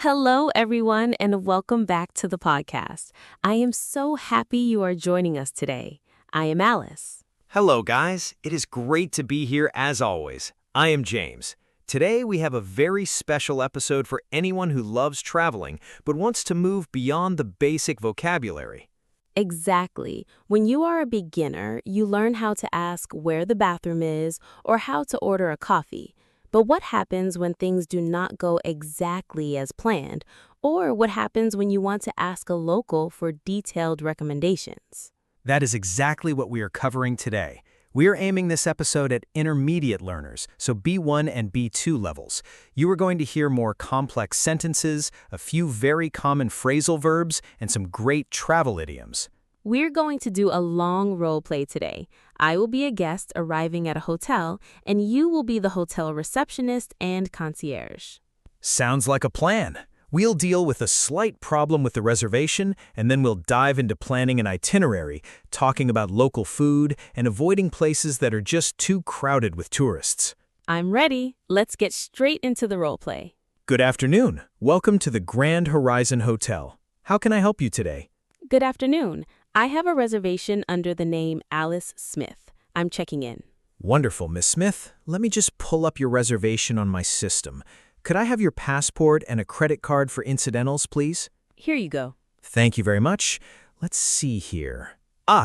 Hello, everyone, and welcome back to the podcast. I am so happy you are joining us today. I am Alice. Hello, guys. It is great to be here as always. I am James. Today, we have a very special episode for anyone who loves traveling but wants to move beyond the basic vocabulary. Exactly. When you are a beginner, you learn how to ask where the bathroom is or how to order a coffee. But what happens when things do not go exactly as planned? Or what happens when you want to ask a local for detailed recommendations? That is exactly what we are covering today. We are aiming this episode at intermediate learners, so B1 and B2 levels. You are going to hear more complex sentences, a few very common phrasal verbs, and some great travel idioms. We're going to do a long role play today. I will be a guest arriving at a hotel, and you will be the hotel receptionist and concierge. Sounds like a plan. We'll deal with a slight problem with the reservation, and then we'll dive into planning an itinerary, talking about local food, and avoiding places that are just too crowded with tourists. I'm ready. Let's get straight into the role play. Good afternoon. Welcome to the Grand Horizon Hotel. How can I help you today? Good afternoon. I have a reservation under the name Alice Smith. I'm checking in. Wonderful, Miss Smith. Let me just pull up your reservation on my system. Could I have your passport and a credit card for incidentals, please? Here you go. Thank you very much. Let's see here.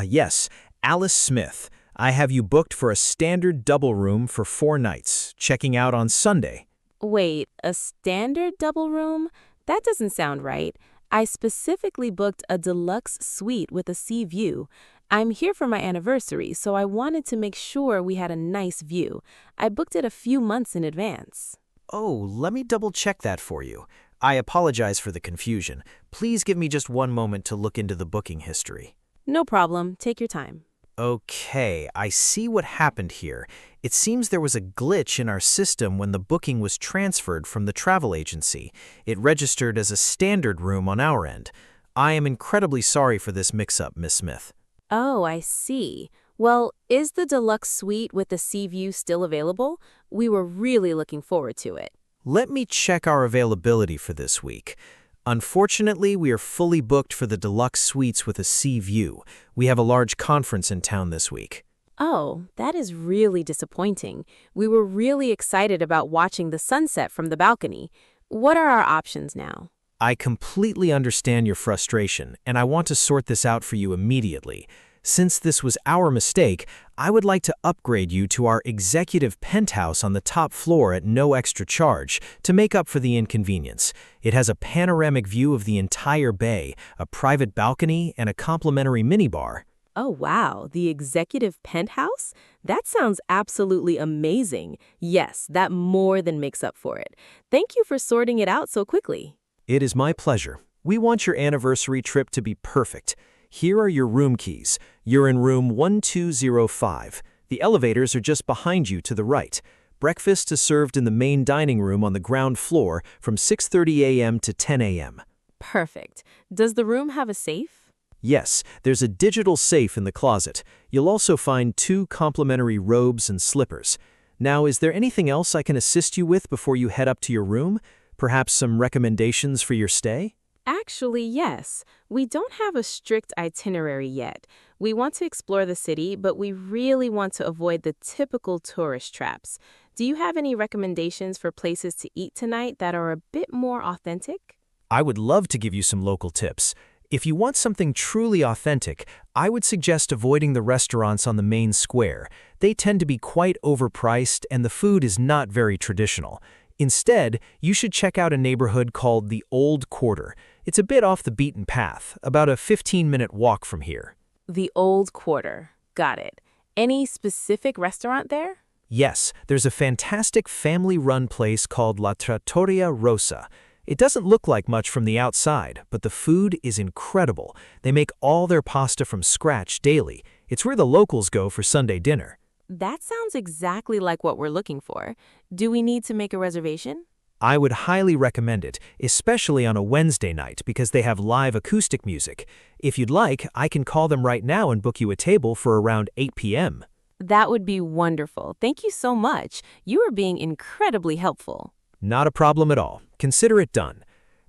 Yes, Alice Smith. I have you booked for a standard double room for 4 nights, checking out on Sunday. Wait, a standard double room? That doesn't sound right. I specifically booked a deluxe suite with a sea view. I'm here for my anniversary, so I wanted to make sure we had a nice view. I booked it a few months in advance. Oh, let me double-check that for you. I apologize for the confusion. Please give me just one moment to look into the booking history. No problem. Take your time. Okay, I see what happened here. It seems there was a glitch in our system when the booking was transferred from the travel agency. It registered as a standard room on our end. I am incredibly sorry for this mix-up, Miss Smith. Oh, I see. Well, is the deluxe suite with the sea view still available? We were really looking forward to it. Let me check our availability for this week. Unfortunately, we are fully booked for the deluxe suites with a sea view. We have a large conference in town this week. Oh, that is really disappointing. We were really excited about watching the sunset from the balcony. What are our options now? I completely understand your frustration, and I want to sort this out for you immediately. Since this was our mistake, I would like to upgrade you to our executive penthouse on the top floor at no extra charge to make up for the inconvenience. It has a panoramic view of the entire bay, a private balcony, and a complimentary minibar. Oh, wow, the executive penthouse? That sounds absolutely amazing. Yes, that more than makes up for it. Thank you for sorting it out so quickly. It is my pleasure. We want your anniversary trip to be perfect. Here are your room keys. You're in room 1205. The elevators are just behind you to the right. Breakfast is served in the main dining room on the ground floor from 6:30 a.m. to 10 a.m. Perfect. Does the room have a safe? Yes, there's a digital safe in the closet. You'll also find 2 complimentary robes and slippers. Now, is there anything else I can assist you with before you head up to your room? Perhaps some recommendations for your stay? Actually, yes. We don't have a strict itinerary yet. We want to explore the city, but we really want to avoid the typical tourist traps. Do you have any recommendations for places to eat tonight that are a bit more authentic? I would love to give you some local tips. If you want something truly authentic, I would suggest avoiding the restaurants on the main square. They tend to be quite overpriced and the food is not very traditional. Instead, you should check out a neighborhood called the Old Quarter. It's a bit off the beaten path, about a 15-minute walk from here. The Old Quarter. Got it. Any specific restaurant there? Yes, there's a fantastic family-run place called La Trattoria Rosa. It doesn't look like much from the outside, but the food is incredible. They make all their pasta from scratch daily. It's where the locals go for Sunday dinner. That sounds exactly like what we're looking for. Do we need to make a reservation? I would highly recommend it, especially on a Wednesday night because they have live acoustic music. If you'd like, I can call them right now and book you a table for around 8 p.m. That would be wonderful. Thank you so much. You are being incredibly helpful. Not a problem at all. Consider it done.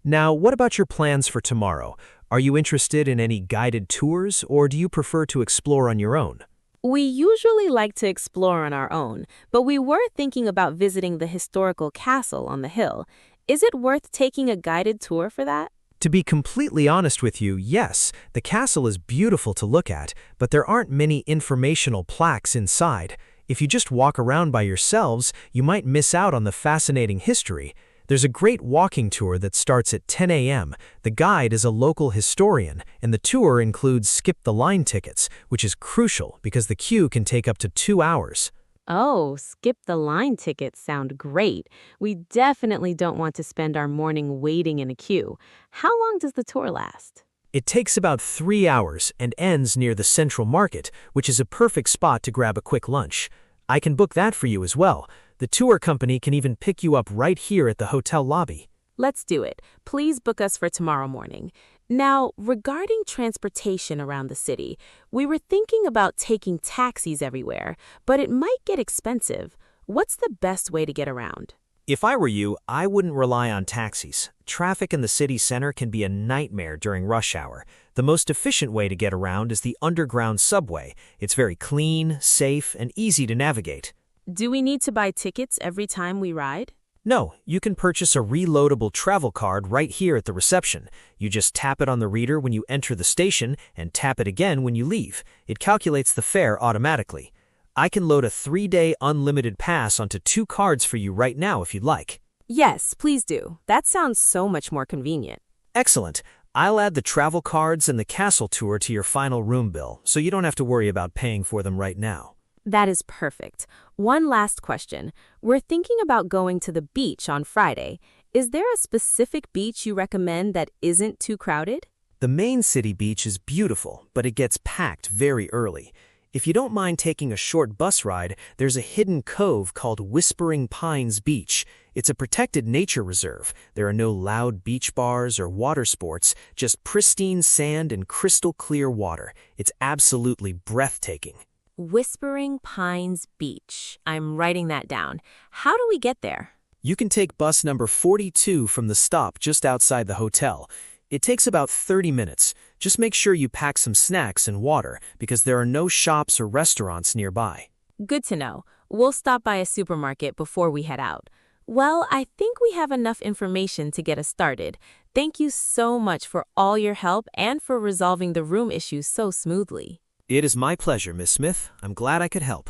Now, what about your plans for tomorrow? Are you interested in any guided tours, or do you prefer to explore on your own? We usually like to explore on our own, but we were thinking about visiting the historical castle on the hill. Is it worth taking a guided tour for that? To be completely honest with you, yes, the castle is beautiful to look at, but there aren't many informational plaques inside. If you just walk around by yourselves, you might miss out on the fascinating history. There's a great walking tour that starts at 10 a.m. The guide is a local historian, and the tour includes skip-the-line tickets, which is crucial because the queue can take up to 2 hours. Oh, skip the line tickets sound great. We definitely don't want to spend our morning waiting in a queue. How long does the tour last? It takes about 3 hours and ends near the Central Market, which is a perfect spot to grab a quick lunch. I can book that for you as well. The tour company can even pick you up right here at the hotel lobby. Let's do it. Please book us for tomorrow morning. Now, regarding transportation around the city, we were thinking about taking taxis everywhere, but it might get expensive. What's the best way to get around? If I were you, I wouldn't rely on taxis. Traffic in the city center can be a nightmare during rush hour. The most efficient way to get around is the underground subway. It's very clean, safe, and easy to navigate. Do we need to buy tickets every time we ride? No, you can purchase a reloadable travel card right here at the reception. You just tap it on the reader when you enter the station and tap it again when you leave. It calculates the fare automatically. I can load a 3-day unlimited pass onto 2 cards for you right now if you'd like. Yes, please do. That sounds so much more convenient. Excellent. I'll add the travel cards and the castle tour to your final room bill, so you don't have to worry about paying for them right now. That is perfect. One last question. We're thinking about going to the beach on Friday. Is there a specific beach you recommend that isn't too crowded? The main city beach is beautiful, but it gets packed very early. If you don't mind taking a short bus ride, there's a hidden cove called Whispering Pines Beach. It's a protected nature reserve. There are no loud beach bars or water sports, just pristine sand and crystal clear water. It's absolutely breathtaking. Whispering Pines Beach. I'm writing that down. How do we get there? You can take bus number 42 from the stop just outside the hotel. It takes about 30 minutes. Just make sure you pack some snacks and water because there are no shops or restaurants nearby. Good to know. We'll stop by a supermarket before we head out. Well, I think we have enough information to get us started. Thank you so much for all your help and for resolving the room issues so smoothly. It is my pleasure, Miss Smith. I'm glad I could help.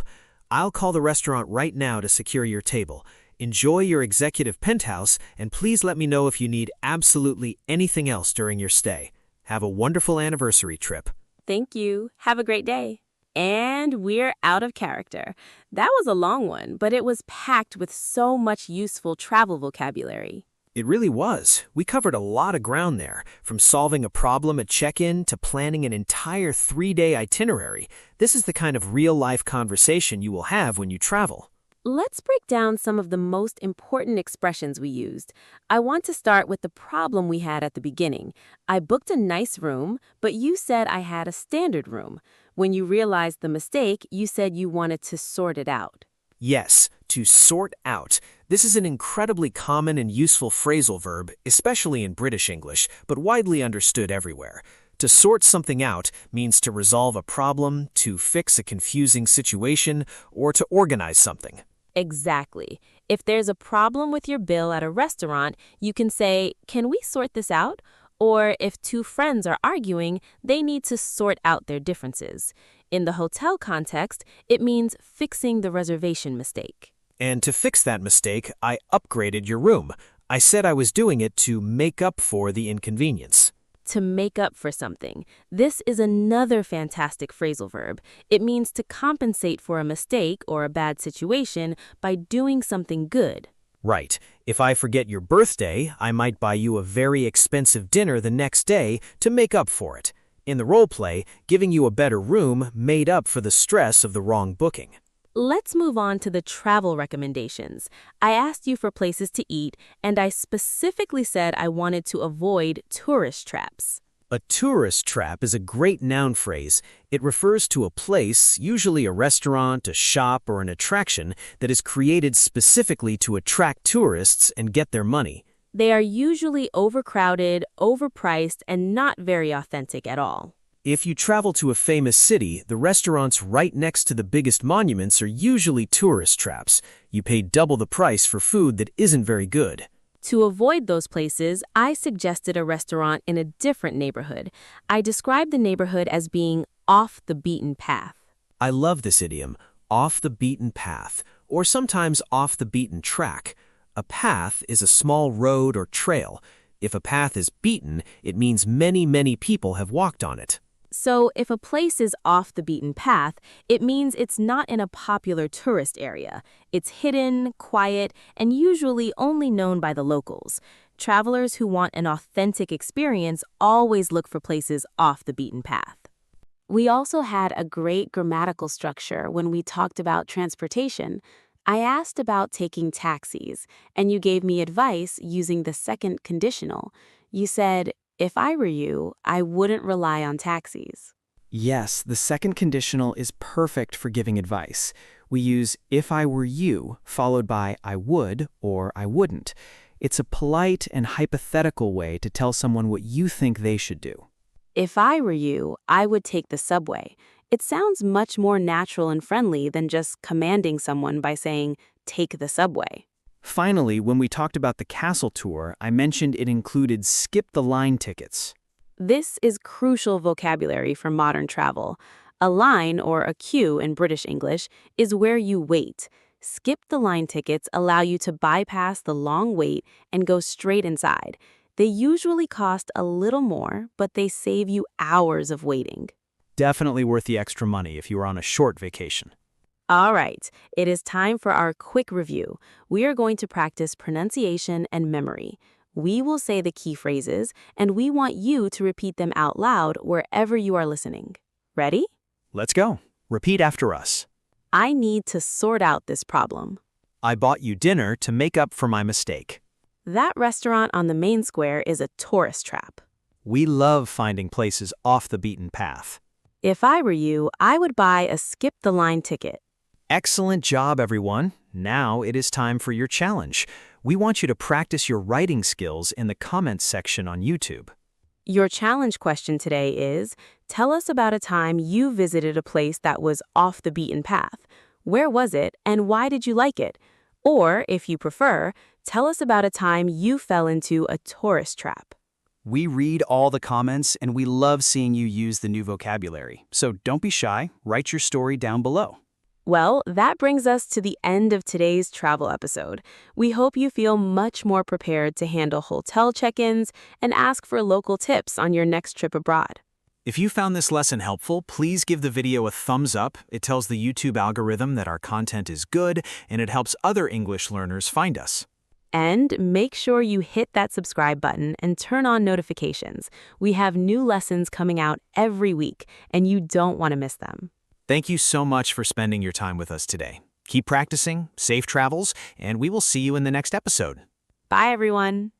I'll call the restaurant right now to secure your table. Enjoy your executive penthouse, and please let me know if you need absolutely anything else during your stay. Have a wonderful anniversary trip. Thank you. Have a great day. And we're out of character. That was a long one, but it was packed with so much useful travel vocabulary. It really was. We covered a lot of ground there, from solving a problem at check-in to planning an entire 3-day itinerary. This is the kind of real-life conversation you will have when you travel. Let's break down some of the most important expressions we used. I want to start with the problem we had at the beginning. I booked a nice room, but you said I had a standard room. When you realized the mistake, you said you wanted to sort it out. Yes, to sort out. This is an incredibly common and useful phrasal verb, especially in British English, but widely understood everywhere. To sort something out means to resolve a problem, to fix a confusing situation, or to organize something. Exactly. If there's a problem with your bill at a restaurant, you can say, "Can we sort this out?" Or if two friends are arguing, they need to sort out their differences. In the hotel context, it means fixing the reservation mistake. And to fix that mistake, I upgraded your room. I said I was doing it to make up for the inconvenience. To make up for something. This is another fantastic phrasal verb. It means to compensate for a mistake or a bad situation by doing something good. Right. If I forget your birthday, I might buy you a very expensive dinner the next day to make up for it. In the role play, giving you a better room made up for the stress of the wrong booking. Let's move on to the travel recommendations. I asked you for places to eat, and I specifically said I wanted to avoid tourist traps. A tourist trap is a great noun phrase. It refers to a place, usually a restaurant, a shop, or an attraction, that is created specifically to attract tourists and get their money. They are usually overcrowded, overpriced, and not very authentic at all. If you travel to a famous city, the restaurants right next to the biggest monuments are usually tourist traps. You pay double the price for food that isn't very good. To avoid those places, I suggested a restaurant in a different neighborhood. I described the neighborhood as being off the beaten path. I love this idiom, off the beaten path, or sometimes off the beaten track. A path is a small road or trail. If a path is beaten, it means many people have walked on it. So if a place is off the beaten path, it means it's not in a popular tourist area. It's hidden, quiet, and usually only known by the locals. Travelers who want an authentic experience always look for places off the beaten path. We also had a great grammatical structure when we talked about transportation. I asked about taking taxis, and you gave me advice using the second conditional. You said, "If I were you, I wouldn't rely on taxis." Yes, the second conditional is perfect for giving advice. We use if I were you, followed by I would or I wouldn't. It's a polite and hypothetical way to tell someone what you think they should do. If I were you, I would take the subway. It sounds much more natural and friendly than just commanding someone by saying, "Take the subway." Finally, when we talked about the castle tour, I mentioned it included skip-the-line tickets. This is crucial vocabulary for modern travel. A line, or a queue in British English, is where you wait. Skip-the-line tickets allow you to bypass the long wait and go straight inside. They usually cost a little more, but they save you hours of waiting. Definitely worth the extra money if you are on a short vacation. All right, it is time for our quick review. We are going to practice pronunciation and memory. We will say the key phrases, and we want you to repeat them out loud wherever you are listening. Ready? Let's go. Repeat after us. I need to sort out this problem. I bought you dinner to make up for my mistake. That restaurant on the main square is a tourist trap. We love finding places off the beaten path. If I were you, I would buy a skip-the-line ticket. Excellent job, everyone. Now it is time for your challenge. We want you to practice your writing skills in the comments section on YouTube. Your challenge question today is, tell us about a time you visited a place that was off the beaten path. Where was it and why did you like it? Or, if you prefer, tell us about a time you fell into a tourist trap. We read all the comments and we love seeing you use the new vocabulary. So don't be shy, write your story down below. Well, that brings us to the end of today's travel episode. We hope you feel much more prepared to handle hotel check-ins and ask for local tips on your next trip abroad. If you found this lesson helpful, please give the video a thumbs up. It tells the YouTube algorithm that our content is good, and it helps other English learners find us. And make sure you hit that subscribe button and turn on notifications. We have new lessons coming out every week, and you don't want to miss them. Thank you so much for spending your time with us today. Keep practicing, safe travels, and we will see you in the next episode. Bye, everyone.